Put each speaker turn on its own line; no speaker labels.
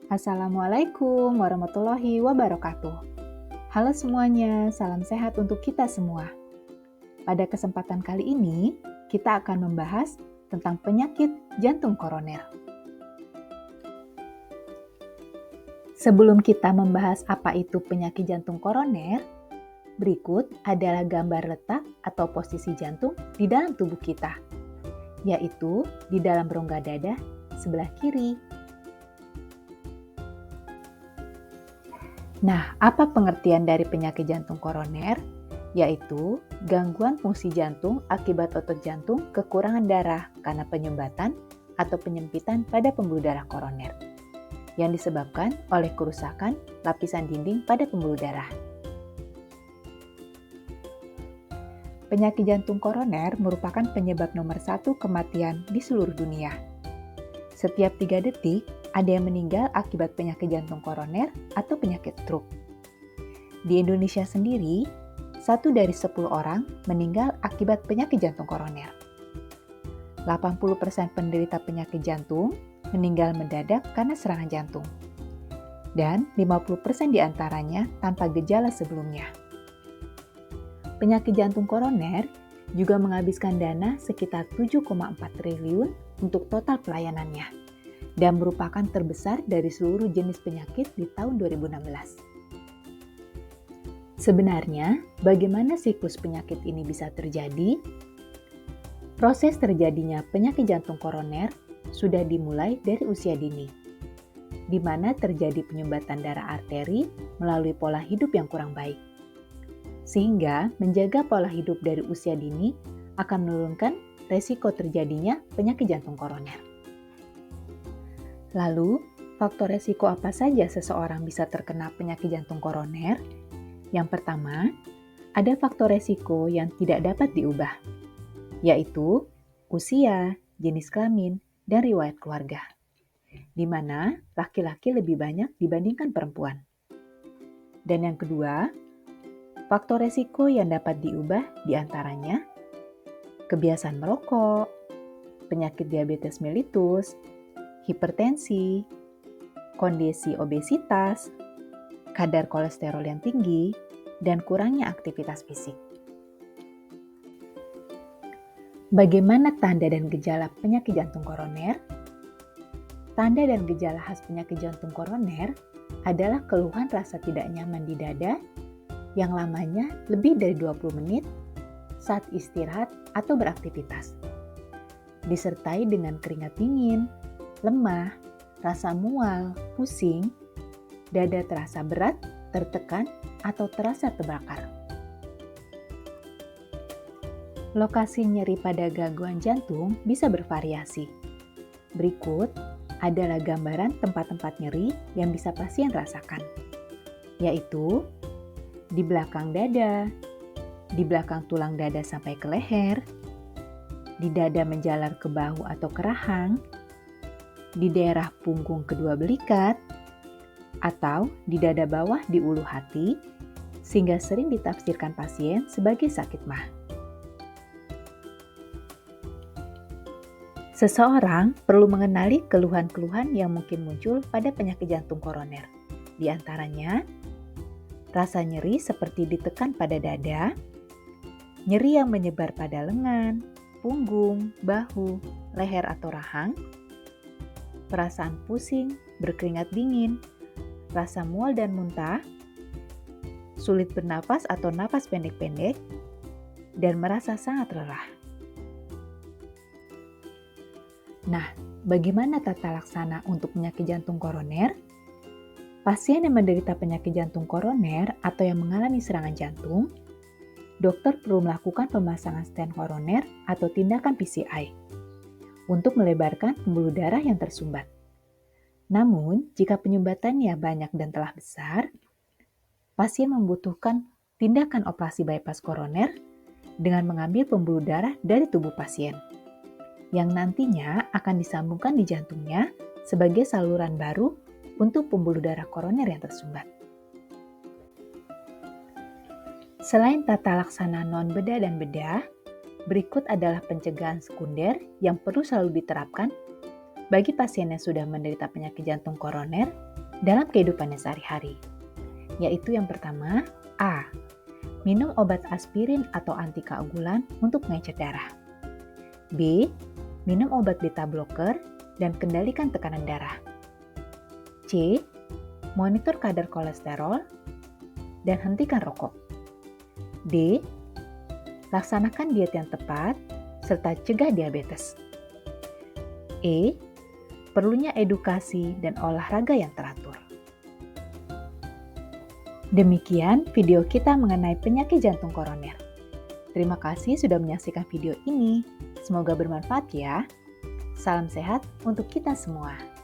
Assalamualaikum warahmatullahi wabarakatuh. Halo semuanya, salam sehat untuk kita semua. Pada kesempatan kali ini, kita akan membahas tentang penyakit jantung koroner. Sebelum kita membahas apa itu penyakit jantung koroner, berikut adalah gambar letak atau posisi jantung di dalam tubuh kita, yaitu di dalam rongga dada sebelah kiri. Nah, apa pengertian dari penyakit jantung koroner? Yaitu gangguan fungsi jantung akibat otot jantung kekurangan darah karena penyumbatan atau penyempitan pada pembuluh darah koroner yang disebabkan oleh kerusakan lapisan dinding pada pembuluh darah. Penyakit jantung koroner merupakan penyebab nomor 1 kematian di seluruh dunia. Setiap 3 detik, ada yang meninggal akibat penyakit jantung koroner atau penyakit stroke. Di Indonesia sendiri, 1 dari 10 orang meninggal akibat penyakit jantung koroner. 80% penderita penyakit jantung meninggal mendadak karena serangan jantung. Dan 50% diantaranya tanpa gejala sebelumnya. Penyakit jantung koroner juga menghabiskan dana sekitar 7,4 triliun untuk total pelayanannya dan merupakan terbesar dari seluruh jenis penyakit di tahun 2016. Sebenarnya, bagaimana siklus penyakit ini bisa terjadi? Proses terjadinya penyakit jantung koroner sudah dimulai dari usia dini, di mana terjadi penyumbatan darah arteri melalui pola hidup yang kurang baik. Sehingga menjaga pola hidup dari usia dini akan menurunkan resiko terjadinya penyakit jantung koroner. Lalu, faktor resiko apa saja seseorang bisa terkena penyakit jantung koroner? Yang pertama, ada faktor resiko yang tidak dapat diubah, yaitu usia, jenis kelamin, dan riwayat keluarga, di mana laki-laki lebih banyak dibandingkan perempuan. Dan yang kedua, faktor resiko yang dapat diubah diantaranya kebiasaan merokok, penyakit diabetes mellitus, hipertensi, kondisi obesitas, kadar kolesterol yang tinggi, dan kurangnya aktivitas fisik. Bagaimana tanda dan gejala penyakit jantung koroner? Tanda dan gejala khas penyakit jantung koroner adalah keluhan rasa tidak nyaman di dada yang lamanya lebih dari 20 menit saat istirahat atau beraktivitas, disertai dengan keringat dingin, lemah, rasa mual, pusing, dada terasa berat, tertekan, atau terasa terbakar. Lokasi nyeri pada gangguan jantung bisa bervariasi. Berikut adalah gambaran tempat-tempat nyeri yang bisa pasien rasakan, yaitu di belakang dada, di belakang tulang dada sampai ke leher, di dada menjalar ke bahu atau ke rahang, di daerah punggung kedua belikat, atau di dada bawah di ulu hati, sehingga sering ditafsirkan pasien sebagai sakit mah. Seseorang perlu mengenali keluhan-keluhan yang mungkin muncul pada penyakit jantung koroner. Di antaranya, rasa nyeri seperti ditekan pada dada, nyeri yang menyebar pada lengan, punggung, bahu, leher atau rahang, perasaan pusing, berkeringat dingin, rasa mual dan muntah, sulit bernafas atau napas pendek-pendek, dan merasa sangat lelah. Nah, bagaimana tata laksana untuk penyakit jantung koroner? Pasien yang menderita penyakit jantung koroner atau yang mengalami serangan jantung, dokter perlu melakukan pemasangan stent koroner atau tindakan PCI untuk melebarkan pembuluh darah yang tersumbat. Namun, jika penyumbatannya banyak dan telah besar, pasien membutuhkan tindakan operasi bypass koroner dengan mengambil pembuluh darah dari tubuh pasien, yang nantinya akan disambungkan di jantungnya sebagai saluran baru untuk pembuluh darah koroner yang tersumbat. Selain tata laksana non-bedah dan bedah, berikut adalah pencegahan sekunder yang perlu selalu diterapkan bagi pasien yang sudah menderita penyakit jantung koroner dalam kehidupannya sehari-hari. Yaitu yang pertama, A. Minum obat aspirin atau antikoagulan untuk mengecer darah. B. Minum obat beta blocker dan kendalikan tekanan darah. C. Monitor kadar kolesterol dan hentikan rokok. D. Laksanakan diet yang tepat serta cegah diabetes. E. Perlunya edukasi dan olahraga yang teratur. Demikian video kita mengenai penyakit jantung koroner. Terima kasih sudah menyaksikan video ini. Semoga bermanfaat ya. Salam sehat untuk kita semua.